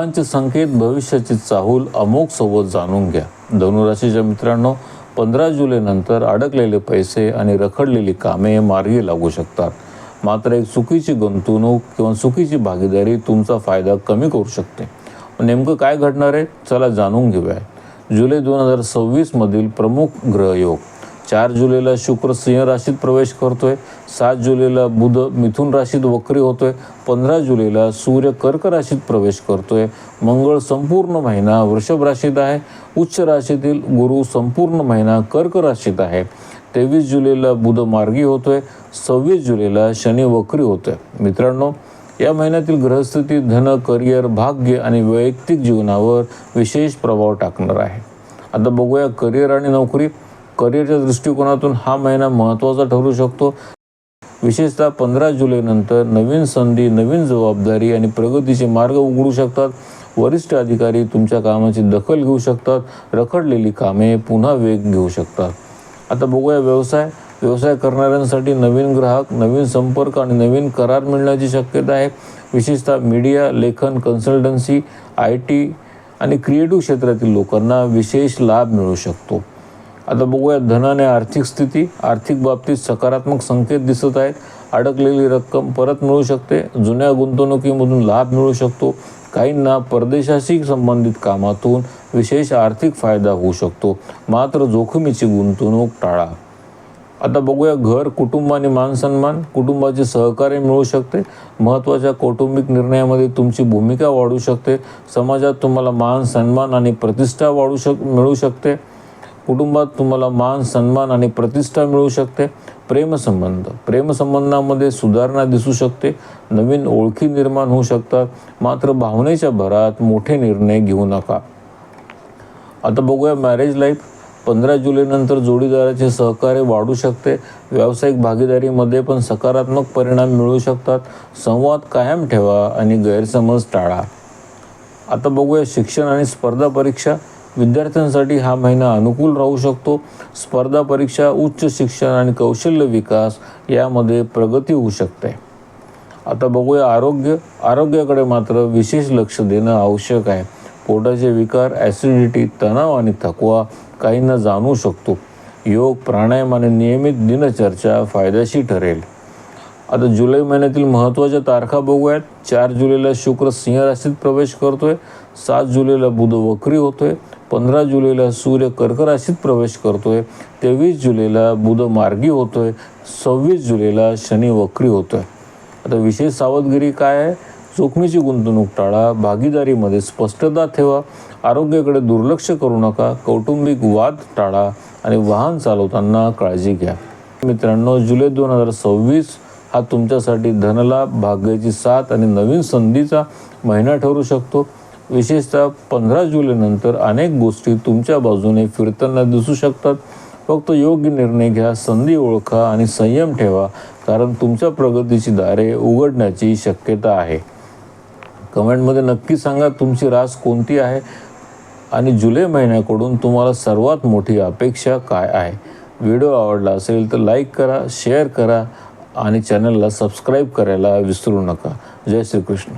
ग्रहांचे संकेत, भविष्याची चाहूल, अमोघ संवाद जाणून घ्या. धनुराशीच्या मित्रांनो, 15 जुलैनंतर अडकलेले पैसे आणि रखडलेली कामे मार्गी लागू शकतात. मात्र एक चुकीची गुंतवणूक किंवा चुकीची भागीदारी तुमचा फायदा कमी करू शकते. नेमकं काय घडणार आहे, चला जाणून घेऊया. जुलै 2026 मधील प्रमुख ग्रहयोग. 4 जुलैला शुक्र सिंह राशीत प्रवेश करतोय. 7 जुलैला बुध मिथुन राशीत वक्री होतोय. 15 जुलैला सूर्य कर्क राशीत प्रवेश करतोय. मंगळ संपूर्ण महिना वृषभ राशीत आहे. उच्च राशीतील गुरु संपूर्ण महिना कर्क राशीत आहे. 23 जुलैला बुध मार्गी होतोय. 26 जुलैला शनी वक्री होतोय. मित्रांनो, या महिन्यातील ग्रहस्थिती धन, करिअर, भाग्य आणि वैयक्तिक जीवनावर विशेष प्रभाव टाकणार आहे. आता बघूया करिअर आणि नोकरी. करिअरच्या दृष्टिकोनातून हा महिना महत्त्वाचा ठरू शकतो. विशेषतः 15 जुलैनंतर नवीन संधी, नवीन जबाबदारी आणि प्रगतीचे मार्ग उघडू शकतात. वरिष्ठ अधिकारी तुमच्या कामाची दखल घेऊ शकतात. रखडलेली कामे पुन्हा वेग घेऊ शकतात. आता बघूया व्यवसाय. व्यवसाय करणाऱ्यांसाठी नवीन ग्राहक, नवीन संपर्क आणि नवीन करार मिळण्याची शक्यता आहे. विशेषतः मीडिया, लेखन, कन्सल्टन्सी, IT आणि क्रिएटिव्ह क्षेत्रातील लोकांना विशेष लाभ मिळू शकतो. आता बघूया धन आणि आर्थिक स्थिती. आर्थिक बाबतीत सकारात्मक संकेत दिसत आहेत. अडकलेली रक्कम परत मिळू शकते. जुन्या गुंतवणुकीमधून लाभ मिळू शकतो. काहींना परदेशाशी संबंधित कामातून विशेष आर्थिक फायदा होऊ शकतो. मात्र जोखमीची गुंतवणूक टाळा. आता बघूया घर, कुटुंब आणि मानसन्मान. कुटुंबाचे सहकार्य मिळू शकते. महत्त्वाच्या कौटुंबिक निर्णयामध्ये तुमची भूमिका वाढू शकते. समाजात तुम्हाला मान, सन्मान आणि प्रतिष्ठा मिळू शकते. कुटुंबात तुम्हाला मान, सन्मान आणि प्रतिष्ठा मिळू शकते. प्रेमसंबंध. प्रेमसंबंधामध्ये सुधारणा दिसू शकते. नवीन ओळखी निर्माण होऊ शकतात. मात्र भावनेच्या भरात मोठे निर्णय घेऊ नका. आता बघूया मॅरेज लाईफ. 15 जुलैनंतर जोडीदाराचे सहकार्य वाढू शकते. व्यावसायिक भागीदारीमध्ये पण सकारात्मक परिणाम मिळू शकतात. संवाद कायम ठेवा आणि गैरसमज टाळा. आता बघूया शिक्षण आणि स्पर्धा परीक्षा. विद्यार्थ्यांसाठी हा महिना अनुकूल राहू शकतो. स्पर्धा परीक्षा, उच्च शिक्षण आणि कौशल्य विकास यामध्ये प्रगती होऊ शकते. आता बघूया आरोग्य. आरोग्याकडे मात्र विशेष लक्ष देणं आवश्यक आहे. पोटाचे विकार, ॲसिडिटी, तणाव आणि थकवा काहींना जाणवू शकतो. योग, प्राणायाम आणि नियमित दिनचर्चा फायदेशीर ठरेल. आता जुलै महिन्यातील महत्त्वाच्या तारखा बघूयात. 4 जुलैला शुक्र सिंह राशीत प्रवेश करतोय. 7 जुलैला बुध वक्री होतोय. 15 जुलैला सूर्य कर्क राशीत प्रवेश करतोय. 23 जुलैला बुध मार्गी होतोय. 26 जुलैला शनी वक्री होतोय. आता विशेष सावधगिरी काय आहे? जोखमीची गुंतवणूक टाळा. भागीदारीमध्ये स्पष्टता ठेवा. आरोग्याकडे दुर्लक्ष करू नका. कौटुंबिक वाद टाळा आणि वाहन चालवताना काळजी घ्या. मित्रांनो, जुलै 2026 हा तुमच्यासाठी धनलाभ, भाग्याची साथ आणि नवीन संधीचा महिना ठरू शकतो. विशेषतः 15 जुलैनंतर अनेक गोष्टी तुमच्या बाजूने फिरताना दिसू शकतात. फक्त योग्य निर्णय घ्या, संधी ओळखा आणि संयम ठेवा, कारण तुमच्या प्रगतीची दारे उघडण्याची शक्यता आहे. कमेंटमध्ये नक्की सांगा तुमची रास कोणती आहे आणि जुलै महिन्याकडून तुम्हाला सर्वात मोठी अपेक्षा काय आहे. व्हिडिओ आवडला असेल तर लाईक करा, शेअर करा आणि चॅनलला सबस्क्राईब करायला विसरू नका. जय श्रीकृष्ण.